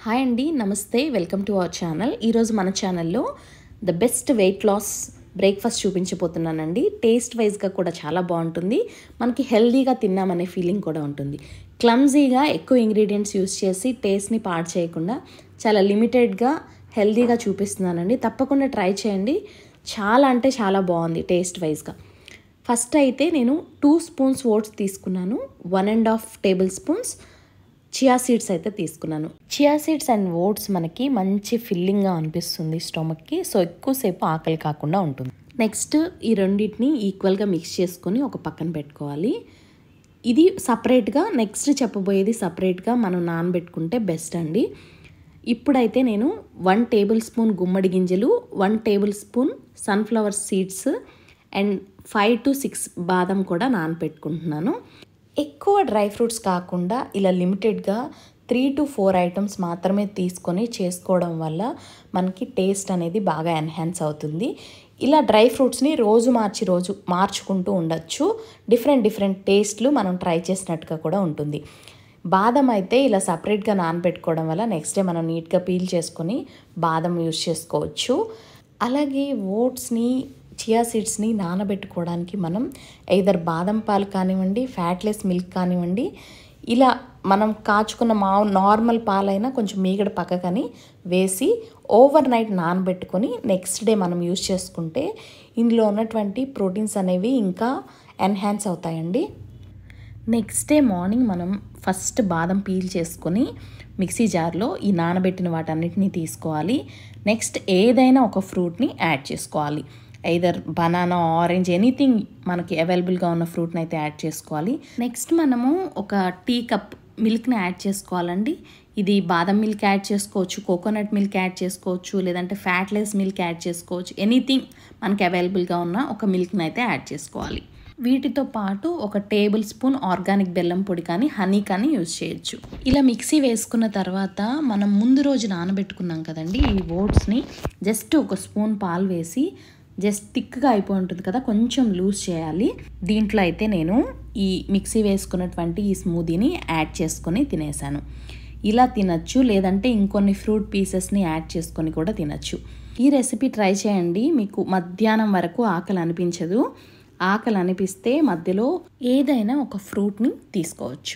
Hi అండి, నమస్తే. Welcome to our channel. ఈరోజు మన ఛానల్లో the best weight loss breakfast చూపించబోతున్నానండి. టేస్ట్ వైజ్గా కూడా చాలా బాగుంటుంది, మనకి హెల్దీగా తిన్నామనే ఫీలింగ్ కూడా ఉంటుంది. క్లమ్జీగా ఎక్కువ ఇంగ్రీడియంట్స్ యూస్ చేసి టేస్ట్ని పాడు చేయకుండా చాలా లిమిటెడ్గా హెల్దీగా చూపిస్తున్నానండి. తప్పకుండా ట్రై చేయండి. చాలా అంటే చాలా బాగుంది టేస్ట్ వైజ్గా. ఫస్ట్ అయితే నేను 2 స్పూన్స్ ఓట్స్ తీసుకున్నాను, 1.5 టేబుల్ స్పూన్స్ చియా సీడ్స్ అయితే తీసుకున్నాను. చియా సీడ్స్ అండ్ ఓట్స్ మనకి మంచి ఫిల్లింగ్గా అనిపిస్తుంది స్టమక్కి, సో ఎక్కువసేపు ఆకలి కాకుండా ఉంటుంది. నెక్స్ట్ ఈ రెండింటిని ఈక్వల్గా మిక్స్ చేసుకొని ఒక పక్కన పెట్టుకోవాలి. ఇది సపరేట్గా, నెక్స్ట్ చెప్పబోయేది సపరేట్గా మనం నానబెట్టుకుంటే బెస్ట్ అండి. ఇప్పుడైతే నేను 1 టేబుల్ స్పూన్ గుమ్మడి గింజలు, 1 table spoon sunflower seeds and 5 to 6 బాదం కూడా నానబెట్టుకుంటున్నాను. ఎక్కువ డ్రై ఫ్రూట్స్ కాకుండా ఇలా లిమిటెడ్గా 3 to 4 ఐటమ్స్ మాత్రమే తీసుకొని చేసుకోవడం వల్ల మనకి టేస్ట్ అనేది బాగా ఎన్హాన్స్ అవుతుంది. ఇలా డ్రై ఫ్రూట్స్ని రోజు మార్చుకుంటూ ఉండొచ్చు. డిఫరెంట్ టేస్ట్లు మనం ట్రై చేసినట్టుగా కూడా ఉంటుంది. బాదం అయితే ఇలా సపరేట్గా నానబెట్టుకోవడం వల్ల నెక్స్ట్ డే మనం నీట్గా పీల్ చేసుకొని బాదం యూస్ చేసుకోవచ్చు. అలాగే ఓట్స్ని, చియా సీడ్స్ని నానబెట్టుకోవడానికి మనం ఎయిదర్ బాదం పాలు కానివ్వండి, ఫ్యాట్లెస్ మిల్క్ కానివ్వండి, ఇలా మనం కాచుకున్న నార్మల్ పాలైనా కొంచెం మీగడ పక్కకని వేసి ఓవర్ నైట్ నానబెట్టుకొని నెక్స్ట్ డే మనం యూస్ చేసుకుంటే ఇందులో ఉన్నటువంటి ప్రోటీన్స్ అనేవి ఇంకా ఎన్హాన్స్ అవుతాయండి. నెక్స్ట్ డే మార్నింగ్ మనం ఫస్ట్ బాదం పీల్ చేసుకొని మిక్సీ జార్లో ఈ నానబెట్టిన వాటన్నిటిని తీసుకోవాలి. నెక్స్ట్ ఏదైనా ఒక ఫ్రూట్ని యాడ్ చేసుకోవాలి. ఐదర్ బనానా, ఆరెంజ్, ఎనీథింగ్ మనకి అవైలబుల్గా ఉన్న ఫ్రూట్ని అయితే యాడ్ చేసుకోవాలి. నెక్స్ట్ మనము ఒక టీ కప్ మిల్క్ని యాడ్ చేసుకోవాలండి. ఇది బాదం మిల్క్ యాడ్ చేసుకోవచ్చు, కోకోనట్ మిల్క్ యాడ్ చేసుకోవచ్చు, లేదంటే ఫ్యాట్లెస్ మిల్క్ యాడ్ చేసుకోవచ్చు. ఎనీథింగ్ మనకి అవైలబుల్గా ఉన్న ఒక మిల్క్ని అయితే యాడ్ చేసుకోవాలి. వీటితో పాటు ఒక టేబుల్ స్పూన్ ఆర్గానిక్ బెల్లం పొడి కానీ హనీ కానీ యూజ్ చేయొచ్చు. ఇలా మిక్సీ వేసుకున్న తర్వాత మనం ముందు రోజు నానబెట్టుకున్నాం కదండి, ఈ ఓట్స్ని జస్ట్ ఒక స్పూన్ పాలు వేసి జస్ట్ థిక్గా అయిపోయి ఉంటుంది కదా, కొంచెం లూజ్ చేయాలి. దీంట్లో అయితే నేను ఈ మిక్సీ వేసుకున్నటువంటి ఈ స్మూదీని యాడ్ చేసుకొని తినేసాను. ఇలా తినచ్చు, లేదంటే ఇంకొన్ని ఫ్రూట్ పీసెస్ని యాడ్ చేసుకొని కూడా తినచ్చు. ఈ రెసిపీ ట్రై చేయండి. మీకు మధ్యాహ్నం వరకు ఆకలి అనిపించదు. ఆకలి అనిపిస్తే మధ్యలో ఏదైనా ఒక ఫ్రూట్ని తీసుకోవచ్చు.